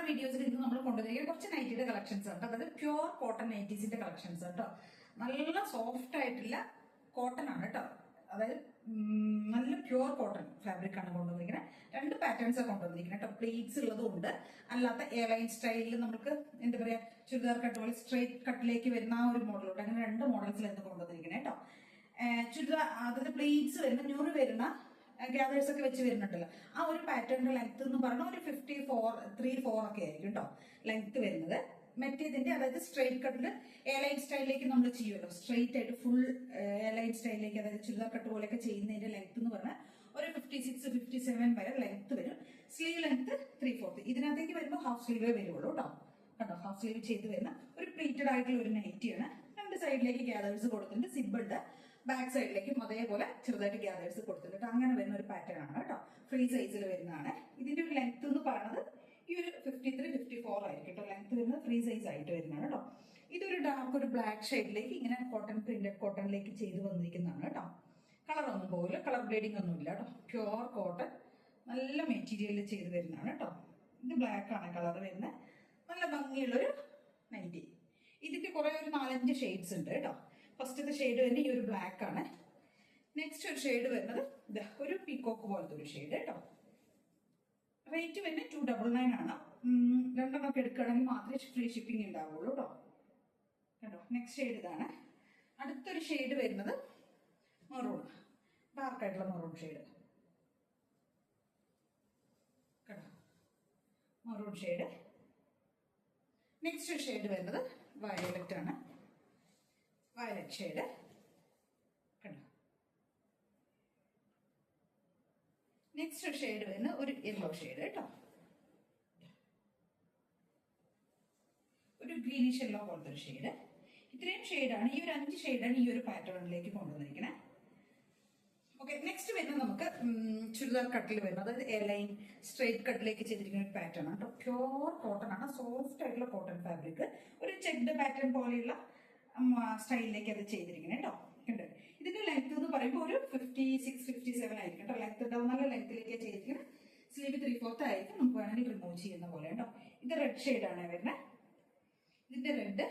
വീഡിയോസിൽ ഇന്ന് നമ്മൾ കൊണ്ടുവരിക കുറച്ച് നൈറ്റിയുടെ കളക്ഷൻസ് ഉണ്ട്. അതായത് പ്യുവർ കോട്ടൺ നൈറ്റീസിന്റെ കളക്ഷൻസ് കേട്ടോ. നല്ല സോഫ്റ്റ് ആയിട്ടുള്ള കോട്ടൺ ആണ് കേട്ടോ. അതായത് നല്ല പ്യുവർ കോട്ടൺ ഫാബ്രിക് ആണ് കൊണ്ടുവന്നിരിക്കുന്നത്. രണ്ട് പാറ്റേൺസ് കൊണ്ടുവന്നിരിക്കുന്നത് കേട്ടോ. പ്ലീറ്റ്സ് ഉള്ളതും ഉണ്ട്, അല്ലാത്ത എയർലൈൻ സ്റ്റൈലിൽ നമുക്ക് എന്താ പറയാ ചുരിദാർ കട്ട് പോലെ സ്ട്രേറ്റ് കട്ടിലേക്ക് വരുന്ന ആ ഒരു മോഡലുണ്ട്. അങ്ങനെ രണ്ട് മോഡൽസിലാണ് കൊണ്ടുവന്നിരിക്കുന്നത് കേട്ടോ. ചുരിദാർ അതായത് പ്ലീറ്റ്സ് വരുന്ന ഞൊറി വരുന്ന ഗ്യാദേഴ്സ് ഒക്കെ വെച്ച് വരുന്നുണ്ടല്ലോ, ആ ഒരു പാറ്റേണിന്റെ ലെങ്ത് എന്ന് പറഞ്ഞാൽ ഒരു 54 ഒക്കെ ആയിരിക്കും കേട്ടോ ലെങ്ത് വരുന്നത്. മറ്റേതിന്റെ അതായത് സ്ട്രെയിറ്റ് കട്ടില് എയർലൈൻ സ്റ്റൈലിലേക്ക് നമ്മൾ ചെയ്യുമല്ലോ, സ്ട്രെയിറ്റ് ആയിട്ട് ഫുൾ എയർലൈൻ സ്റ്റൈലിലേക്ക് അതായത് ചുരിദാർ കട്ട് പോലെയൊക്കെ ചെയ്യുന്നതിന്റെ ലെങ്ത് എന്ന് പറഞ്ഞാൽ ഒരു 56-57 വരെ ലെങ്ത് വരും. Sleeve length 3/4. ഇതിനകത്തേക്ക് വരുമ്പോൾ ഹാഫ് സ്ലീവേ വരുള്ളൂ കേട്ടോ. കണ്ടോ, ഹാഫ് സ്ലീവ് ചെയ്ത് വരുന്ന ഒരു പ്ലീറ്റഡ് ആയിട്ടുള്ള ഒരു നൈറ്റിയാണ്. രണ്ട് സൈഡിലേക്ക് ഗ്യാദേഴ്സ് കൊടുത്തിട്ടുണ്ട്, സിബ് ഉണ്ട്. ബാക്ക് സൈഡിലേക്കും അതേപോലെ ചെറുതായിട്ട് ഗ്യാദേഴ്സ് കൊടുത്തിട്ടുണ്ട്. അങ്ങനെ വരുന്ന ഒരു പാറ്റേൺ ആണ് കേട്ടോ. ഫ്രീ സൈസിൽ വരുന്നതാണ്. ഇതിന്റെ ഒരു ലെങ്ത് എന്ന് പറയുന്നത് ഈ ഒരു 53-54 ആയിരിക്കും കേട്ടോ ലെങ്ത് വരുന്നത്. ഫ്രീ സൈസ് ആയിട്ട് വരുന്നതാണ് കേട്ടോ. ഇതൊരു ഡാർക്ക് ഒരു ബ്ലാക്ക് ഷെയ്ഡിലേക്ക് ഇങ്ങനെ കോട്ടൺ പ്രിന്റഡ് കോട്ടണിലേക്ക് ചെയ്ത് വന്നിരിക്കുന്നതാണ് കേട്ടോ. കളർ ഒന്നും പോകില്ല, കളർ ബ്ലേഡിംഗ് ഒന്നും ഇല്ല കേട്ടോ. പ്യുവർ കോട്ടൺ നല്ല മെറ്റീരിയലിൽ ചെയ്ത് വരുന്നതാണ് കേട്ടോ. ഇത് ബ്ലാക്ക് ആണ് കളർ വരുന്നത്. നല്ല ഭംഗിയുള്ളൊരു നൈറ്റി. ഇതിന്റെ കുറെ ഒരു 4-5 ഷെയ്ഡ്സ് ഉണ്ട് കേട്ടോ. ഫസ്റ്റത്തെ ഷെയ്ഡ് തന്നെ ഈ ഒരു ബ്ലാക്ക് ആണ്. നെക്സ്റ്റ് ഒരു ഷെയ്ഡ് വരുന്നത് ഒരു പീക്കോക്ക് പോലത്തെ ഒരു ഷെയ്ഡ് കേട്ടോ. റേറ്റ് വരുന്നത് 299 ആണ്. രണ്ടെണ്ണമൊക്കെ എടുക്കുകയാണെങ്കിൽ മാത്രമേ ഫ്രീ ഷിപ്പിംഗ് ഉണ്ടാവുള്ളൂ കേട്ടോ. കേട്ടോ, നെക്സ്റ്റ് ഷെയ്ഡ് ഇതാണ്. അടുത്തൊരു ഷെയ്ഡ് വരുന്നത് മെറൂൺ, ഡാർക്ക് ആയിട്ടുള്ള മെറൂൺ ഷെയ്ഡ് കേട്ടോ, മെറൂൺ ഷെയ്ഡ്. നെക്സ്റ്റ് ഷെയ്ഡ് വരുന്നത് വയലറ്റ് ആണ്, വയലറ്റ് ഷെയ്ഡ് കണ്ടോ. നെക്സ്റ്റ് ഷെയ്ഡ് വരുന്ന ഒരു യെല്ലോ ഷെയ്ഡ് കേട്ടോ, ഒരു ഗ്രീനിഷ് യെല്ലോ പോലത്തെ ഒരു ഷെയ്ഡ്. ഇത്രയും ഷെയ്ഡാണ്, ഈ ഒരു 5 ഷെയ്ഡാണ് ഈ ഒരു പാറ്റേണിലേക്ക് കൊണ്ടുവന്നിരിക്കുന്നത്. ഓക്കെ, നെക്സ്റ്റ് വരുന്നത് നമുക്ക് ചുരിദാർ കട്ടിൽ വരുന്നത്, അതായത് എയർലൈൻ സ്ട്രേറ്റ് കട്ടിലേക്ക് ചെയ്തിരിക്കുന്ന ഒരു പാറ്റേൺ ആണ് കേട്ടോ. പ്യുവർ കോട്ടൺ ആണ്, സോഫ്റ്റ് ആയിട്ടുള്ള കോട്ടൺ ഫാബ്രിക്. ഒരു ചെക്ഡ് പാറ്റേൺ പോലെയുള്ള സ്റ്റൈലിലേക്ക് അത് ചെയ്തിരിക്കുന്നത് കേട്ടോ. ഉണ്ട് ഇതിന്റെ ലെങ്ത് എന്ന് പറയുമ്പോൾ ഒരു 56-57 ആയിരിക്കും കേട്ടോ ലെങ്ത് ഉണ്ടാവും. നല്ല ലെങ്ത്തിലേക്ക് ചെയ്തിരിക്കുന്നത്. സ്ലീവ് 3/4 ആയിരിക്കും. നമുക്ക് വേണമെങ്കിൽ റിമൂവ് ചെയ്യുന്ന പോലെ കേട്ടോ. ഇത് റെഡ് ഷെയ്ഡാണ് വരുന്നത്, ഇതിന്റെ റെഡ്.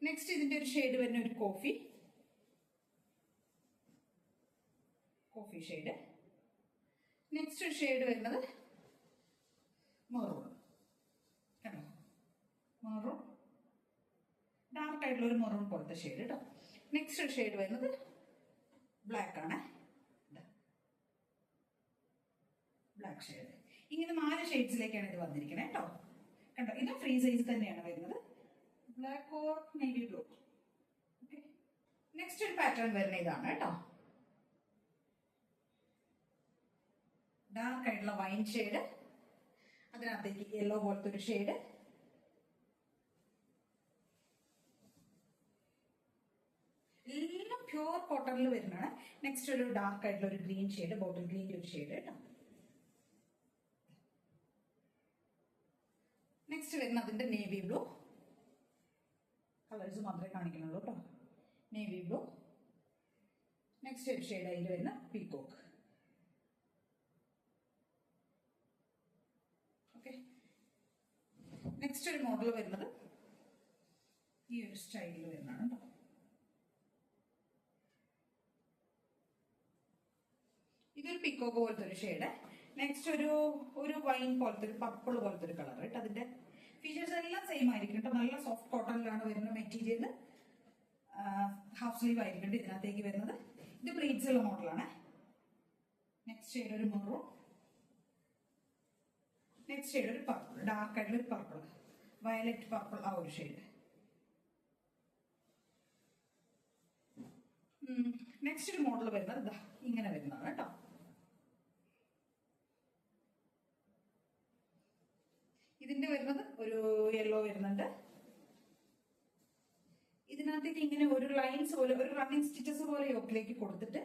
നെക്സ്റ്റ് ഇതിന്റെ ഒരു ഷെയ്ഡ് വരുന്ന ഒരു കോഫി ഷെയ്ഡ്. നെക്സ്റ്റ് ഒരു ഷെയ്ഡ് വരുന്നത് മെറൂൺ കണ്ടോ, മെറൂൺ ഡാർക്ക് ആയിട്ടുള്ള ഒരു മെറൂൺ പോലത്തെ ഷെയ്ഡ് കേട്ടോ. നെക്സ്റ്റ് ഷെയ്ഡ് വരുന്നത് ബ്ലാക്ക് ആണ്, ബ്ലാക്ക് ഷെയ്ഡ്. ഇങ്ങനെ 4 ഷെയ്ഡ്സിലേക്കാണ് ഇത് വന്നിരിക്കുന്നത് കേട്ടോ. കണ്ടോ, ഇത് ഫ്രീ സൈസ് തന്നെയാണ് വരുന്നത്, black or navy blue. Okay, next ഒരു പാറ്റേൺ വരുന്ന ഇതാണ് കേട്ടോ. ഡാർക്ക് ആയിട്ടുള്ള വൈൻ ഷെയ്ഡ്, അതിനകത്തേക്ക് യെല്ലോ പോലത്തെ ഒരു ഷെയ്ഡ്. എല്ലാം പ്യുവർ കോട്ടണിൽ വരുന്നതാണ്. നെക്സ്റ്റ് ഒരു ഡാർക്ക് ആയിട്ടുള്ള ഒരു ഗ്രീൻ ഷെയ്ഡ്, ബോട്ടിൽ ഗ്രീൻ്റെ ഒരു ഷെയ്ഡ് കേട്ടോ. നെക്സ്റ്റ് വരുന്ന അതിന്റെ നേവി ബ്ലൂ. കളേഴ്സ് മാത്രമേ കാണിക്കുന്നുള്ളൂ കേട്ടോ. Navy blue. നെക്സ്റ്റ് ഒരു ഷെയ്ഡ് അതിൽ വരുന്ന പീക്കോക്ക്. ഓക്കെ, നെക്സ്റ്റ് ഒരു മോഡൽ വരുന്നത് ഈ ഒരു സ്റ്റൈലിൽ വരുന്നതാണ് കേട്ടോ. ഇതൊരു പിക്കോക്ക് പോലത്തെ ഒരു ഷെയ്ഡ്. നെക്സ്റ്റ് ഒരു വൈൻ പോലത്തെ ഒരു പർപ്പിൾ പോലത്തെ ഒരു കളർ കേട്ടോ. അതിന്റെ ഫീച്ചേഴ്സ് എല്ലാം സെയിം ആയിരിക്കും കേട്ടോ. നല്ല സോഫ്റ്റ് കോട്ടണിലാണ് വരുന്ന മെറ്റീരിയൽ. ഹാഫ് സ്ലീവ് ആയിരിക്കും ഇതിനകത്തേക്ക് വരുന്നത്. ഇത് പ്ലീറ്റ്സ് ഉള്ള മോഡലാണ്. നെക്സ്റ്റ് ഷെയ്ഡ് ഒരു മെറൂൺ. നെക്സ്റ്റ് ഷെയ്ഡ് ഒരു പർപ്പിൾ, ഡാർക്ക് ആയിട്ടുള്ള ഒരു പർപ്പിൾ, വയലറ്റ് പർപ്പിൾ, ആ ഒരു ഷെയ്ഡ്. നെക്സ്റ്റ് ഒരു മോഡൽ വരുന്നത് ഇങ്ങനെ വരുന്നതാണ് കേട്ടോ. ഇതിന്റെ വരുന്നത് ഒരു യെല്ലോ വരുന്നുണ്ട്. ഇതിനകത്തേക്ക് ഇങ്ങനെ ഒരു ലൈൻസ് പോലെ ഒരു റണ്ണിങ് സ്റ്റിച്ചസ് പോലെ യോക്കിലേക്ക് കൊടുത്തിട്ട്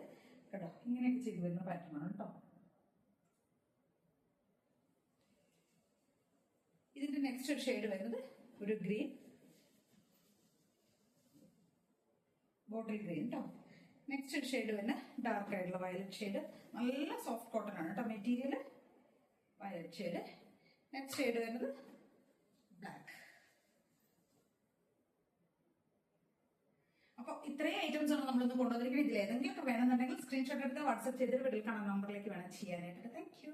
കേട്ടോ ഇങ്ങനെയൊക്കെ ചെയ്ത് വരുന്ന പാറ്റേൺ ആണ് കേട്ടോ. ഇതിന്റെ നെക്സ്റ്റ് ഒരു ഷെയ്ഡ് വരുന്നത് ഒരു ഗ്രീൻ, ബോട്ടിൽ ഗ്രീൻ കേട്ടോ. നെക്സ്റ്റ് ഒരു ഷെയ്ഡ് വരുന്ന ഡാർക്ക് ആയിട്ടുള്ള വയലറ്റ് ഷെയ്ഡ്. നല്ല സോഫ്റ്റ് കോട്ടൺ ആണ് കേട്ടോ material, violet shade. Next shade വരുന്നത് അപ്പൊ ഇത്രയും ഐറ്റംസ് ആണ് നമ്മളിന്ന് കൊണ്ടുവന്നിരിക്കുന്നത്. ഇതിൽ ഏതെങ്കിലും ഒക്കെ വേണമെന്നുണ്ടെങ്കിൽ സ്ക്രീൻഷോട്ട് എടുത്ത് വാട്സ്ആപ്പ് ചെയ്തിട്ട് വീട്ടിൽ കാണാൻ നമ്പറിലേക്ക് വേണം ചെയ്യാനായിട്ട്. Thank you.